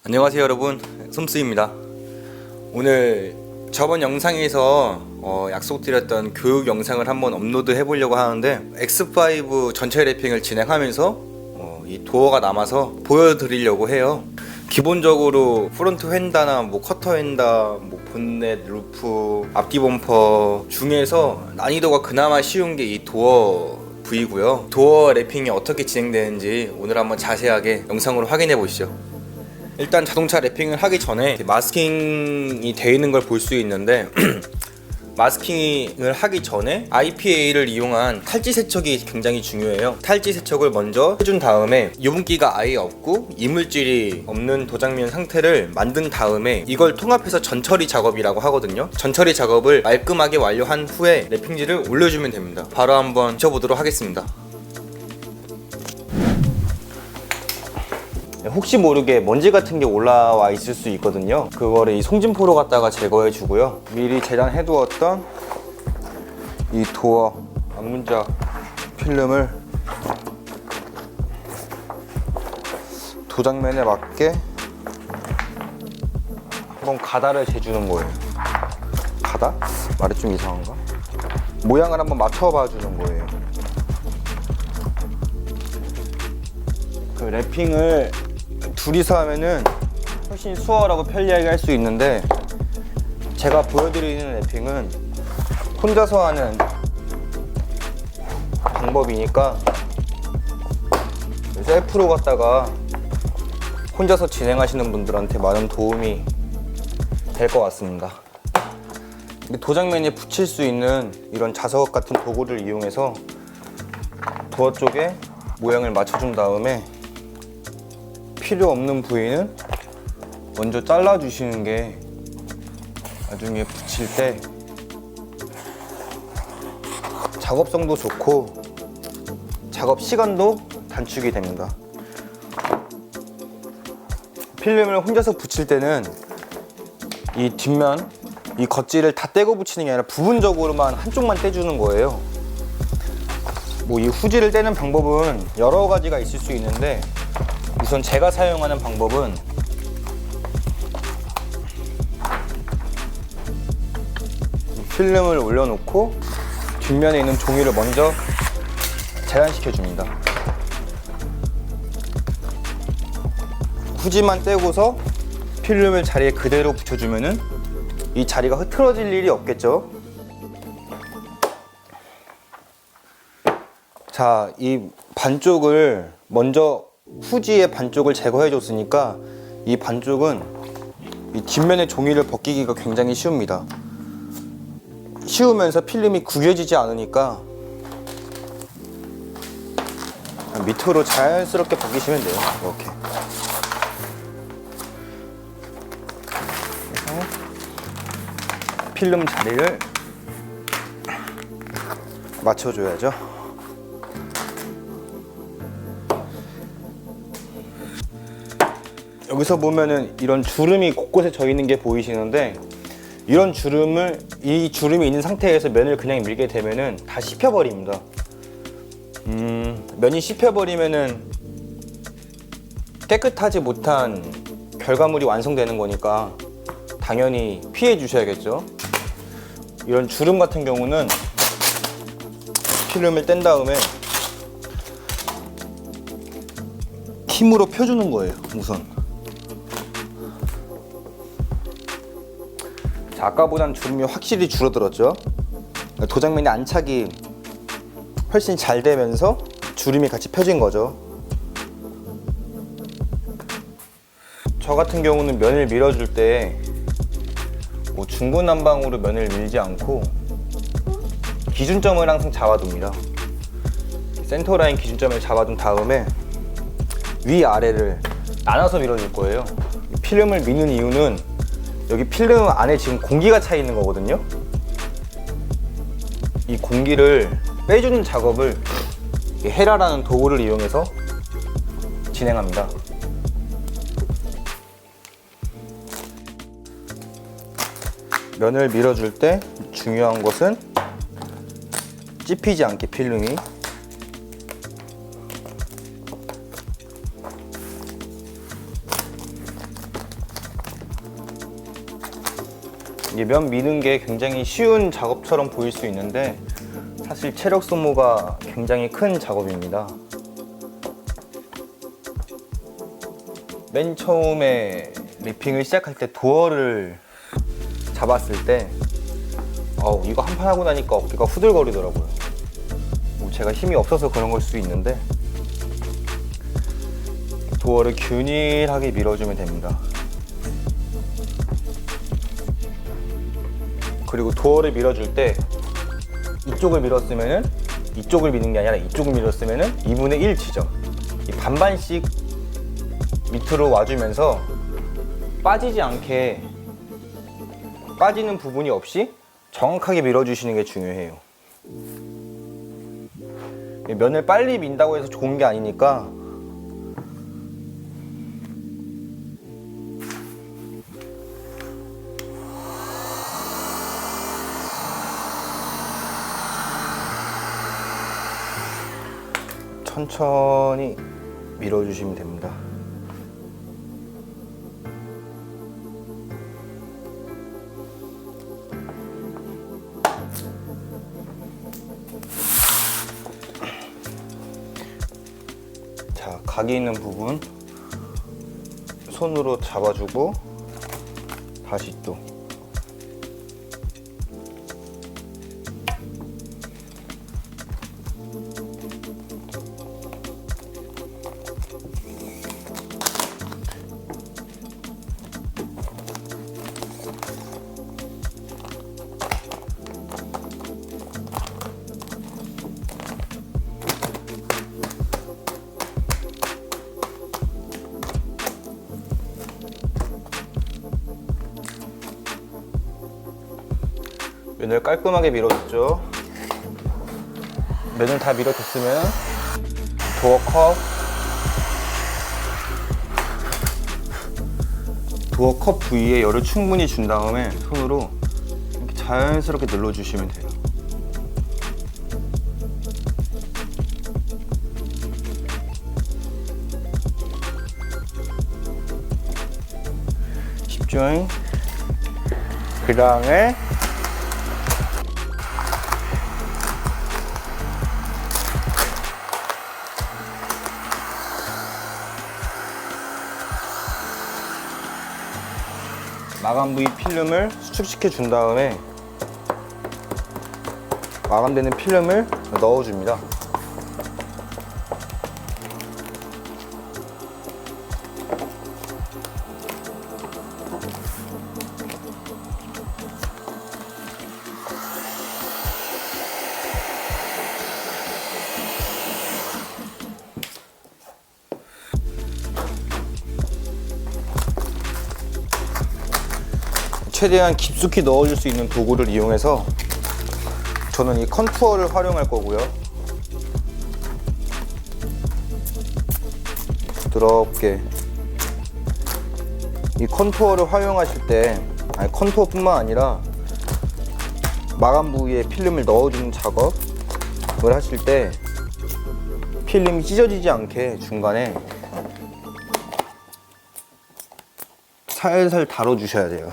안녕하세요 여러분, 솜스입니다. 오늘 저번 영상에서 약속드렸던 교육 영상을 한번 업로드 해보려고 하는데, X5 전체 랩핑을 진행하면서 이 도어가 남아서 보여드리려고 해요. 기본적으로 프론트 휀다나 커터 휀다, 본넷, 루프, 앞뒤 범퍼 중에서 난이도가 그나마 쉬운 게 이 도어 부위고요. 도어 랩핑이 어떻게 진행되는지 오늘 한번 자세하게 영상으로 확인해 보시죠. 일단 자동차 랩핑을 하기 전에 마스킹이 되어 있는 걸 볼 수 있는데 마스킹을 하기 전에 IPA를 이용한 탈지 세척이 굉장히 중요해요. 탈지 세척을 먼저 해준 다음에 유분기가 아예 없고 이물질이 없는 도장면 상태를 만든 다음에 이걸 통합해서 전처리 작업이라고 하거든요. 전처리 작업을 말끔하게 완료한 후에 랩핑지를 올려주면 됩니다. 바로 한번 지워보도록 하겠습니다. 혹시 모르게 먼지 같은 게 올라와 있을 수 있거든요. 그거를 이 송진포로 갖다가 제거해 주고요. 미리 재단해 두었던 이 도어 앞문짝 필름을 도장면에 맞게 한번 가다를 재주는 거예요. 가다? 말이 좀 이상한가? 모양을 한번 맞춰봐 주는 거예요. 그 랩핑을 둘이서 하면은 훨씬 수월하고 편리하게 할 수 있는데, 제가 보여드리는 랩핑은 혼자서 하는 방법이니까 셀프로 갖다가 혼자서 진행하시는 분들한테 많은 도움이 될 것 같습니다. 도장면에 붙일 수 있는 이런 자석 같은 도구를 이용해서 도어 쪽에 모양을 맞춰준 다음에 필요 없는 부위는 먼저 잘라 주시는 게 나중에 붙일 때 작업성도 좋고 작업 시간도 단축이 됩니다. 필름을 혼자서 붙일 때는 이 뒷면, 이 겉질을 다 떼고 붙이는 게 아니라 부분적으로만 한쪽만 떼주는 거예요. 이 후지를 떼는 방법은 여러 가지가 있을 수 있는데, 우선 제가 사용하는 방법은 필름을 올려놓고 뒷면에 있는 종이를 먼저 재단시켜 줍니다. 후지만 떼고서 필름을 자리에 그대로 붙여주면은 이 자리가 흐트러질 일이 없겠죠. 자, 이 반쪽을 먼저 후지의 반쪽을 제거해 줬으니까 이 반쪽은 이 뒷면의 종이를 벗기기가 굉장히 쉬웁니다. 쉬우면서 필름이 구겨지지 않으니까 밑으로 자연스럽게 벗기시면 돼요. 이렇게. 그래서 필름 자리를 맞춰줘야죠. 여기서 보면은 이런 주름이 곳곳에 져 있는 게 보이시는데, 이런 이 주름이 있는 상태에서 면을 그냥 밀게 되면은 다 씹혀버립니다. 면이 씹혀버리면은 깨끗하지 못한 결과물이 완성되는 거니까 당연히 피해 주셔야겠죠. 이런 주름 같은 경우는 필름을 뗀 다음에 힘으로 펴주는 거예요. 우선 아까보다는 주름이 확실히 줄어들었죠. 도장면의 안착이 훨씬 잘 되면서 주름이 같이 펴진 거죠. 저 같은 경우는 면을 밀어줄 때 중구난방으로 면을 밀지 않고 기준점을 항상 잡아둡니다. 센터라인 기준점을 잡아둔 다음에 위아래를 나눠서 밀어줄 거예요. 필름을 미는 이유는 여기 필름 안에 지금 공기가 차 있는 거거든요. 이 공기를 빼주는 작업을 헤라라는 도구를 이용해서 진행합니다. 면을 밀어줄 때 중요한 것은 찝히지 않게 필름이 이게 면 미는 게 굉장히 쉬운 작업처럼 보일 수 있는데 사실 체력 소모가 굉장히 큰 작업입니다. 맨 처음에 랩핑을 시작할 때 도어를 잡았을 때 이거 한 판 하고 나니까 어깨가 후들거리더라고요. 뭐 제가 힘이 없어서 그런 걸 수도 있는데 도어를 균일하게 밀어주면 됩니다. 그리고 도어를 밀어줄 때 이쪽을 밀었으면은 이쪽을 미는 게 아니라 이쪽을 밀었으면은 2분의 1 지점, 이 반반씩 밑으로 와주면서 빠지지 않게, 빠지는 부분이 없이 정확하게 밀어주시는 게 중요해요. 면을 빨리 민다고 해서 좋은 게 아니니까 천천히 밀어주시면 됩니다. 자, 각이 있는 부분 손으로 잡아주고 다시 또 면을 깔끔하게 밀어줬죠. 면을 다 밀어줬으면 도어 컵 부위에 열을 충분히 준 다음에 손으로 이렇게 자연스럽게 눌러주시면 돼요. 쉽죠? 그 다음에 마감 부위 필름을 수축시켜 준 다음에 마감되는 필름을 넣어줍니다. 최대한 깊숙이 넣어줄 수 있는 도구를 이용해서 저는 이 컨투어를 활용할 거고요. 부드럽게 이 컨투어를 활용하실 때, 아니 컨투어뿐만 아니라 마감 부위에 필름을 넣어주는 작업을 하실 때 필름이 찢어지지 않게 중간에 살살 다뤄주셔야 돼요.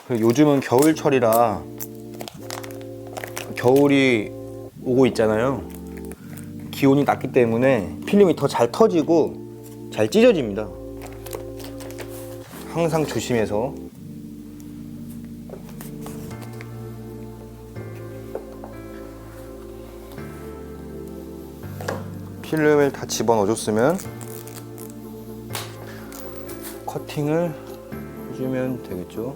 요즘은 겨울철이라 겨울이 오고 있잖아요. 기온이 낮기 때문에 필름이 더 잘 터지고 잘 찢어집니다. 항상 조심해서. 필름을 다 집어넣어줬으면 커팅을 해주면 되겠죠.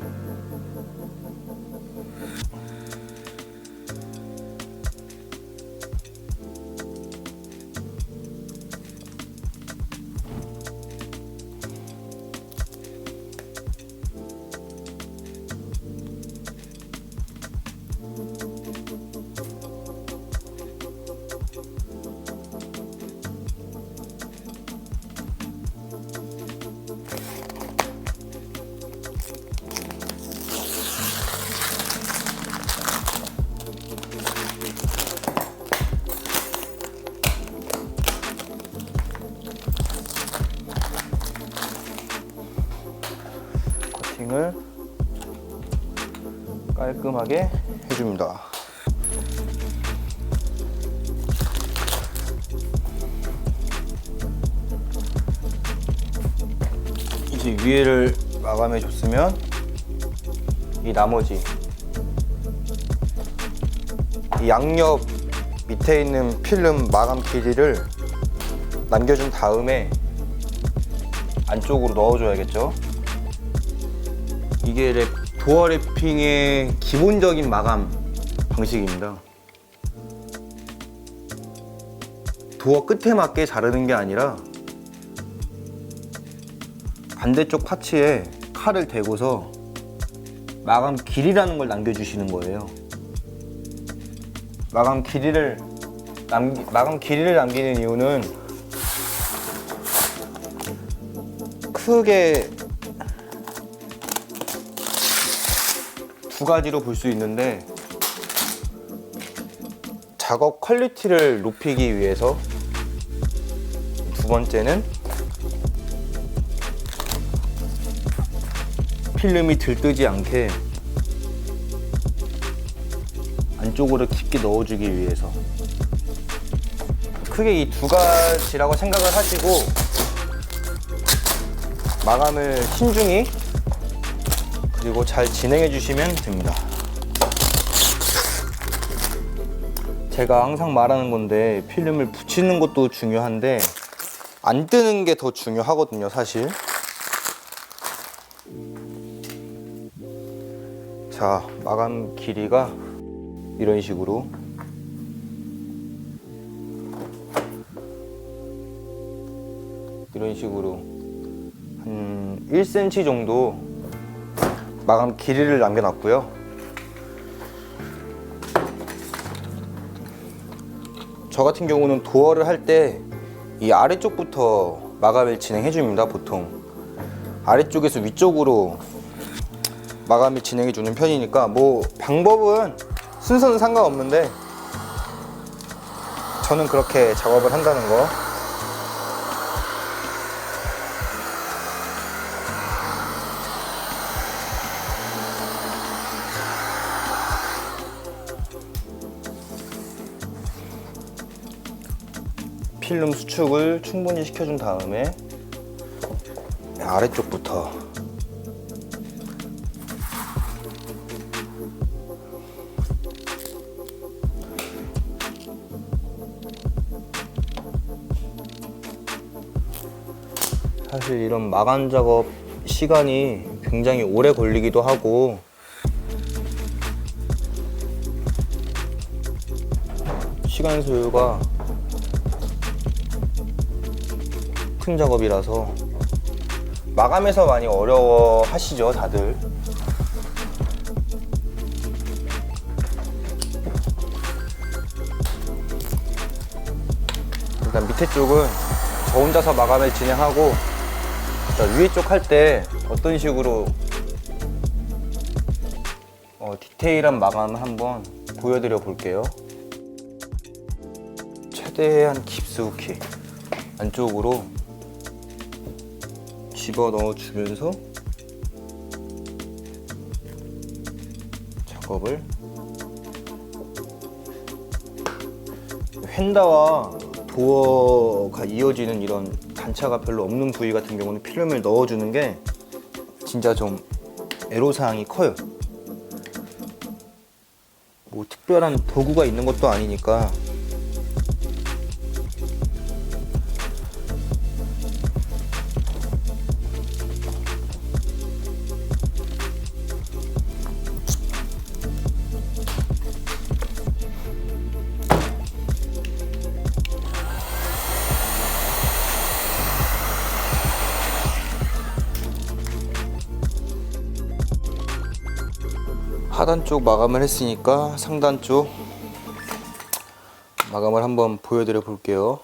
을 깔끔하게 해줍니다. 이제 위에를 마감해 줬으면 이 나머지 이 양옆 밑에 있는 필름 마감 길이를 남겨준 다음에 안쪽으로 넣어줘야겠죠. 이게 도어 랩핑의 기본적인 마감 방식입니다. 도어 끝에 맞게 자르는 게 아니라 반대쪽 파츠에 칼을 대고서 마감 길이라는 걸 남겨주시는 거예요. 마감 길이를 남기는 이유는 크게 두 가지로 볼 수 있는데, 작업 퀄리티를 높이기 위해서, 두 번째는 필름이 들뜨지 않게 안쪽으로 깊게 넣어주기 위해서. 크게 이 두 가지라고 생각을 하시고 마감을 신중히 그리고 잘 진행해 주시면 됩니다. 제가 항상 말하는 건데, 필름을 붙이는 것도 중요한데 안 뜨는 게 더 중요하거든요, 사실. 자, 마감 길이가 이런 식으로 한 1cm 정도 마감 길이를 남겨놨고요. 저 같은 경우는 도어를 할 때 이 아래쪽부터 마감을 진행해 줍니다. 보통 아래쪽에서 위쪽으로 마감을 진행해 주는 편이니까, 뭐 방법은 순서는 상관없는데 저는 그렇게 작업을 한다는 거. 필름 수축을 충분히 시켜준 다음에 아래쪽부터 사실 이런 마감 작업 시간이 굉장히 오래 걸리기도 하고, 시간 소요가 큰 작업이라서 마감에서 많이 어려워 하시죠, 다들. 일단 밑에 쪽은 저 혼자서 마감을 진행하고, 위에 쪽 할 때 어떤 식으로 디테일한 마감을 한번 보여드려 볼게요. 최대한 깊숙이 안쪽으로 집어넣어 주면서 작업을, 휀다와 도어가 이어지는 이런 단차가 별로 없는 부위 같은 경우는 필름을 넣어주는 게 진짜 좀 애로사항이 커요. 뭐 특별한 도구가 있는 것도 아니니까. 하단 쪽 마감을 했으니까 상단 쪽 마감을 한번 보여드려 볼게요.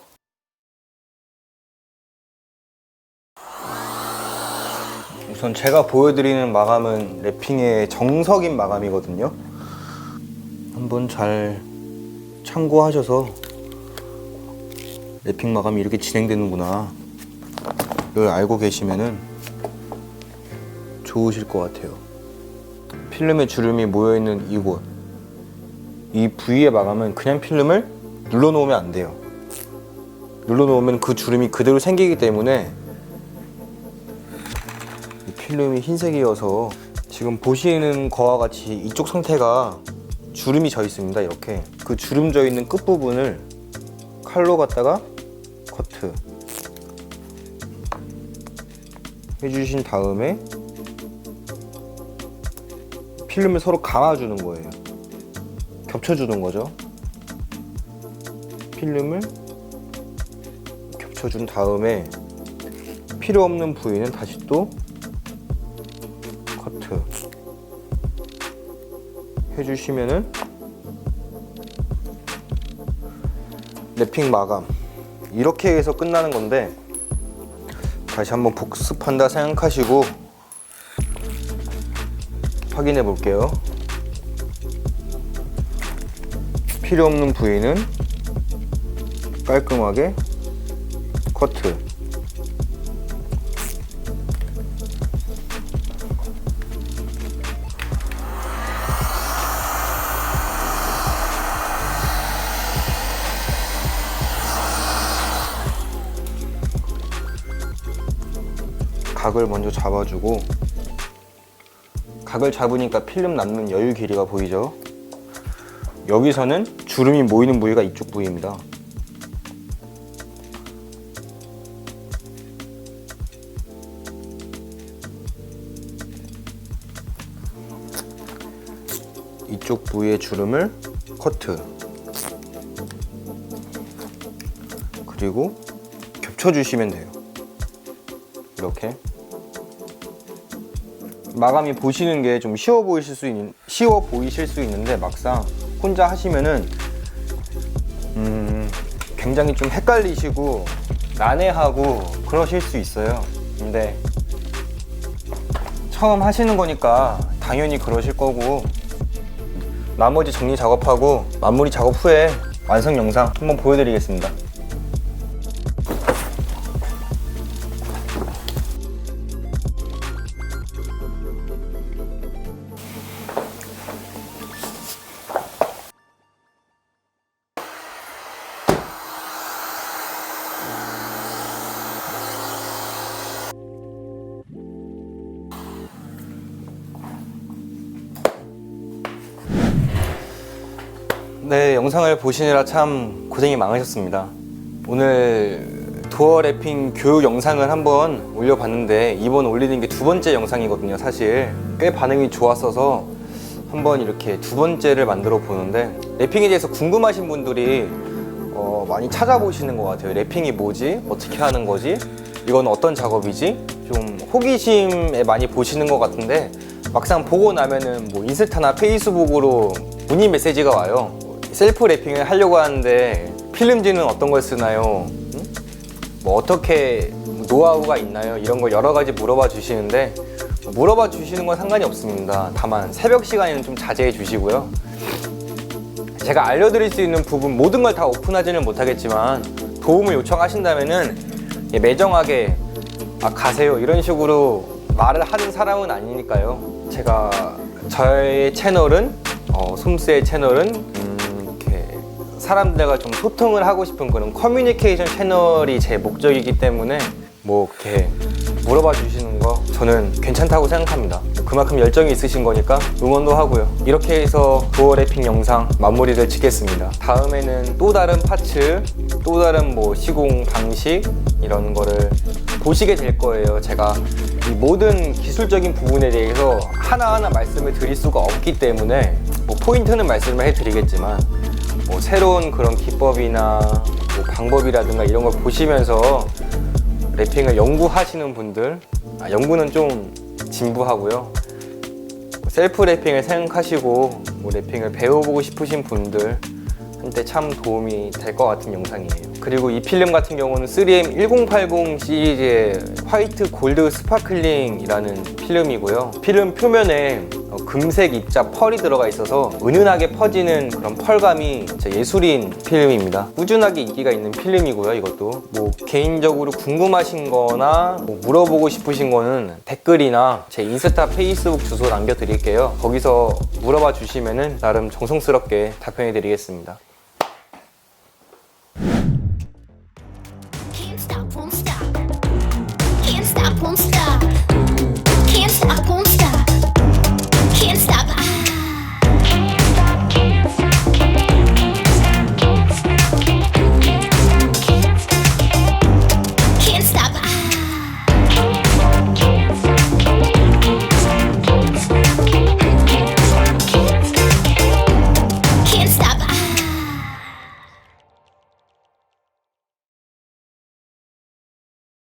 우선 제가 보여드리는 마감은 랩핑의 정석인 마감이거든요. 한번 잘 참고하셔서 랩핑 마감이 이렇게 진행되는구나 이걸 알고 계시면은 좋으실 것 같아요. 필름에 주름이 모여있는 이곳, 이 부위의 마감은 그냥 필름을 눌러놓으면 안 돼요. 눌러놓으면 그 주름이 그대로 생기기 때문에, 이 필름이 흰색이어서 지금 보시는 거와 같이 이쪽 상태가 주름이 져 있습니다. 이렇게 그 주름 져 있는 끝부분을 칼로 갖다가 커트 해주신 다음에 필름을 서로 감아주는 거예요. 겹쳐주는 거죠. 필름을 겹쳐준 다음에 필요 없는 부위는 다시 또 커트 해주시면은 랩핑 마감, 이렇게 해서 끝나는 건데, 다시 한번 복습한다 생각하시고 확인해 볼게요. 필요 없는 부위는 깔끔하게 커트. 각을 먼저 잡아주고, 각을 잡으니까 필름 남는 여유 길이가 보이죠? 여기서는 주름이 모이는 부위가 이쪽 부위입니다. 이쪽 부위의 주름을 커트, 그리고 겹쳐주시면 돼요. 이렇게 마감이 보시는 게 좀 쉬워 보이실 수 있는데, 막상 혼자 하시면은 굉장히 좀 헷갈리시고 난해하고 그러실 수 있어요. 근데 처음 하시는 거니까 당연히 그러실 거고, 나머지 정리 작업하고 마무리 작업 후에 완성 영상 한번 보여드리겠습니다. 네, 영상을 보시느라 참 고생이 많으셨습니다. 오늘 도어 랩핑 교육 영상을 한번 올려봤는데, 이번 올리는 게 두 번째 영상이거든요. 사실 꽤 반응이 좋았어서 한번 이렇게 두 번째를 만들어 보는데, 랩핑에 대해서 궁금하신 분들이 많이 찾아보시는 것 같아요. 랩핑이 뭐지? 어떻게 하는 거지? 이건 어떤 작업이지? 좀 호기심에 많이 보시는 것 같은데, 막상 보고 나면은 뭐 인스타나 페이스북으로 문의 메시지가 와요. 셀프 랩핑을 하려고 하는데 필름지는 어떤 걸 쓰나요? 뭐 어떻게 노하우가 있나요? 이런 걸 여러 가지 물어봐 주시는데, 물어봐 주시는 건 상관이 없습니다. 다만 새벽 시간에는 좀 자제해 주시고요. 제가 알려드릴 수 있는 부분 모든 걸 다 오픈하지는 못하겠지만, 도움을 요청하신다면은 매정하게 가세요 이런 식으로 말을 하는 사람은 아니니까요. 제가 저의 채널은 솜스의 채널은 사람들과 좀 소통을 하고 싶은 그런 커뮤니케이션 채널이 제 목적이기 때문에, 뭐 이렇게 물어봐 주시는 거 저는 괜찮다고 생각합니다. 그만큼 열정이 있으신 거니까 응원도 하고요. 이렇게 해서 도어 랩핑 영상 마무리를 짓겠습니다. 다음에는 또 다른 파츠, 또 다른 뭐 시공 방식 이런 거를 보시게 될 거예요. 제가 이 모든 기술적인 부분에 대해서 하나하나 말씀을 드릴 수가 없기 때문에, 뭐 포인트는 말씀을 해드리겠지만, 뭐 새로운 그런 기법이나 뭐 방법이라든가 이런 걸 보시면서 랩핑을 연구하시는 분들, 연구는 좀 진부하고요. 셀프 랩핑을 생각하시고 뭐 랩핑을 배워보고 싶으신 분들한테 참 도움이 될 것 같은 영상이에요. 그리고 이 필름 같은 경우는 3M 1080 시리즈의 화이트 골드 스파클링이라는 필름이고요. 필름 표면에 금색 입자 펄이 들어가 있어서 은은하게 퍼지는 그런 펄감이 진짜 예술인 필름입니다. 꾸준하게 인기가 있는 필름이고요. 이것도 뭐 개인적으로 궁금하신 거나 뭐 물어보고 싶으신 거는 댓글이나 제 인스타 페이스북 주소 남겨드릴게요. 거기서 물어봐 주시면은 나름 정성스럽게 답변해 드리겠습니다. Can't stop,